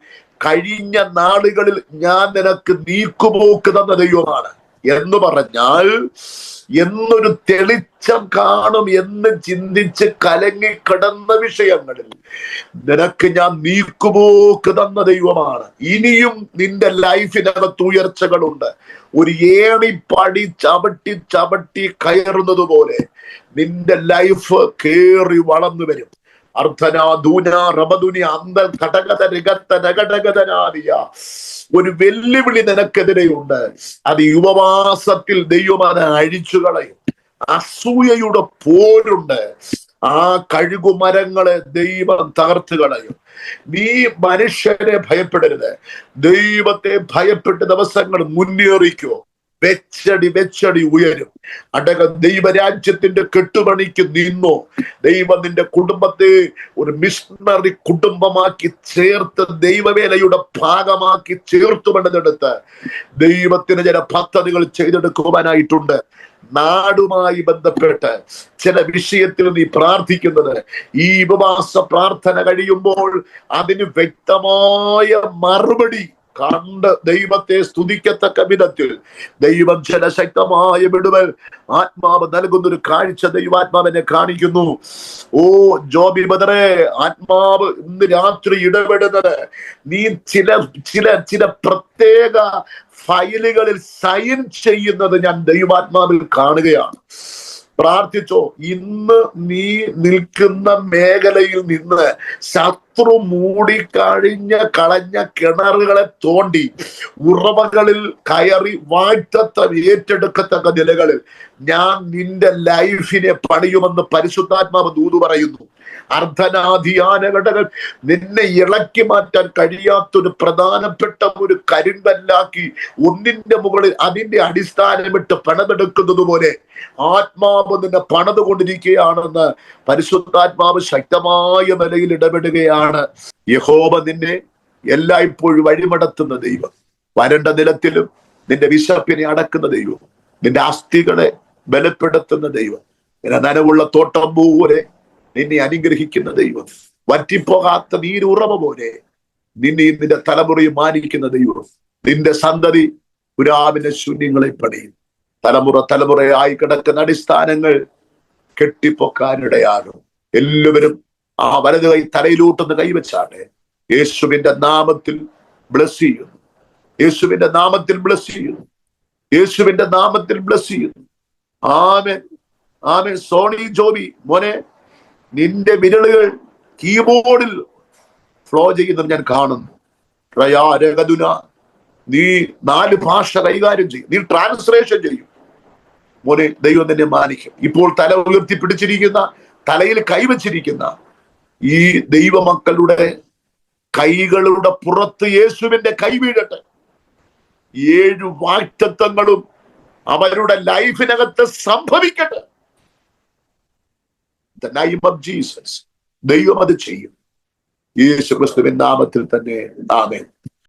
കഴിഞ്ഞ നാളുകളിൽ ഞാൻ നിനക്ക് നീക്കുപോക്ക് തന്ന ദൈവമാണ് എന്ന് പറഞ്ഞാൽ, എന്നൊരു തെളിച്ചം കാണും എന്ന് ചിന്തിച്ച് കലങ്ങി കിടന്ന വിഷയങ്ങളിൽ നിനക്ക് ഞാൻ നീക്കുപോക്ക് തന്ന ദൈവമാണ്. ഇനിയും നിന്റെ ലൈഫിനകത്ത് ഉയർച്ചകളുണ്ട്. ഒരു ഏണിപ്പടി ചവിട്ടി കയറുന്നത് പോലെ നിന്റെ ലൈഫ് കേറി വളർന്നു വരും. ഒരു വെല്ലുവിളി നിനക്കെതിരെയുണ്ട്. അത് യുവവാസത്തിൽ ദൈവം അത് അഴിച്ചു കളയും. അസൂയയുടെ പോരുണ്ട്. ആ കഴുകുമരങ്ങളെ ദൈവം തകർത്ത് കളയും. നീ മനുഷ്യരെ ഭയപ്പെടരുത്, ദൈവത്തെ ഭയപ്പെട്ട് ദിവസങ്ങൾ മുന്നേറിക്കോ. വെച്ചടി ഉയരും. ദൈവരാജ്യത്തിന്റെ കെട്ടുപണിക്ക് നിന്നോ. ദൈവം നിന്റെ കുടുംബത്തെ ഒരു മിഷണറി കുടുംബമാക്കി ചേർത്ത് ദൈവവേലയുടെ ഭാഗമാക്കി ചേർത്തു പണിതെടുത്ത് ദൈവത്തിന് ചില പദ്ധതികൾ ചെയ്തെടുക്കുവാനായിട്ടുണ്ട്. നാടുമായി ബന്ധപ്പെട്ട് ചില വിഷയത്തിൽ നീ പ്രാർത്ഥിക്കുന്നത്, ഈ ഉപവാസ പ്രാർത്ഥന കഴിയുമ്പോൾ അതിന് വ്യക്തമായ മറുപടി കണ്ട് ദൈവത്തെ സ്തുതിക്കത്തക്ക വിധത്തിൽ ദൈവം ചില ശക്തമായ വിടുവൽ ആത്മാവ് നൽകുന്നൊരു കാഴ്ച ദൈവാത്മാവിനെ കാണിക്കുന്നു. ഓ ജോബി ബദറെ, ആത്മാവ് ഇന്ന് രാത്രി ഇടപെടുന്നത് നീ ചില പ്രത്യേക ഫയലുകളിൽ സൈൻ ചെയ്യുന്നത് ഞാൻ ദൈവാത്മാവിൽ കാണുകയാണ്. പ്രാർത്ഥിച്ചോ. ഇന്ന് നീ നിൽക്കുന്ന മേഖലയിൽ നിന്ന് ശത്രു കളഞ്ഞ കിണറുകളെ തോണ്ടി ഉറവകളിൽ കയറി വാഴ്ത്തത്ത ഏറ്റെടുക്കത്തക്ക നിലകളിൽ ഞാൻ നിന്റെ ലൈഫിനെ പണിയുമെന്ന് പരിശുദ്ധാത്മാവ് ദൂത് പറയുന്നു. അർദ്ധനാധിയാന ഘടകൾ നിന്നെ ഇളക്കി മാറ്റാൻ കഴിയാത്തൊരു പ്രധാനപ്പെട്ട ഒരു കരിങ്കല്ലാക്കി ഒന്നിന്റെ മുകളിൽ അതിന്റെ അടിസ്ഥാനമിട്ട് പണിതെടുക്കുന്നത് പോലെ ആത്മാവ് നിന്നെ പണിതുകൊണ്ടിരിക്കുകയാണെന്ന് പരിശുദ്ധാത്മാവ് ശക്തമായ നിലയിൽ ഇടപെടുകയാണ്. യഹോവ നിന്നെ എല്ലായ്പ്പോഴും വഴിമടത്തുന്ന ദൈവം, വരണ്ട നിലത്തിലും നിന്റെ വിശപ്പിനെ അടക്കുന്ന ദൈവം, നിന്റെ അസ്ഥികളെ ബലപ്പെടുത്തുന്ന ദൈവം, ഇങ്ങനെ നനവുള്ള തോട്ടം പോലെ നിന്നെ അനുഗ്രഹിക്കുന്ന ദൈവം, വറ്റിപ്പോകാത്ത നീരുറവ പോലെ നിന്നെയും നിന്റെ തലമുറയും മാനിക്കുന്ന ദൈവം. നിന്റെ സന്തതി പുരാവിന്റെ ശൂന്യങ്ങളെ പണിയും. തലമുറയായി കിടക്കുന്ന അടിസ്ഥാനങ്ങൾ കെട്ടിപ്പൊക്കാനിടയാകും. എല്ലാവരും ആ വലത് കൈ തലയിലോട്ടൊന്ന് കൈവച്ചാട്ടെ. യേശുവിന്റെ നാമത്തിൽ ബ്ലസ് ചെയ്യുന്നു. യേശുവിന്റെ നാമത്തിൽ ബ്ലസ് ചെയ്യുന്നു. യേശുവിന്റെ നാമത്തിൽ ബ്ലസ് ചെയ്യുന്നു. ആമേൻ, ആമേൻ. സോണി ജോബി മോനെ, നിന്റെ വിരലുകൾ കീബോർഡിൽ ഫ്ലോ ചെയ്യുന്നത് ഞാൻ കാണുന്നു. നീ 4 ഭാഷ കൈകാര്യം ചെയ്യും. നീ ട്രാൻസ്ലേഷൻ ചെയ്യും മോനെ. ദൈവം തന്നെ മാനിക്കും. ഇപ്പോൾ തല ഉയർത്തി പിടിച്ചിരിക്കുന്ന, തലയിൽ കൈവച്ചിരിക്കുന്ന ഈ ദൈവമക്കളുടെ കൈകളുടെ പുറത്ത് യേശുവിന്റെ കൈ വീഴട്ടെ. 7 വാഗ്ദത്തങ്ങളും അവരുടെ ലൈഫിനകത്ത് സംഭവിക്കട്ടെ. The name of Jesus. ദൈവം അത് ചെയ്യും. യേശു ക്രിസ്തുവിൻ നാമത്തിൽ തന്നെ. ആമേൻ.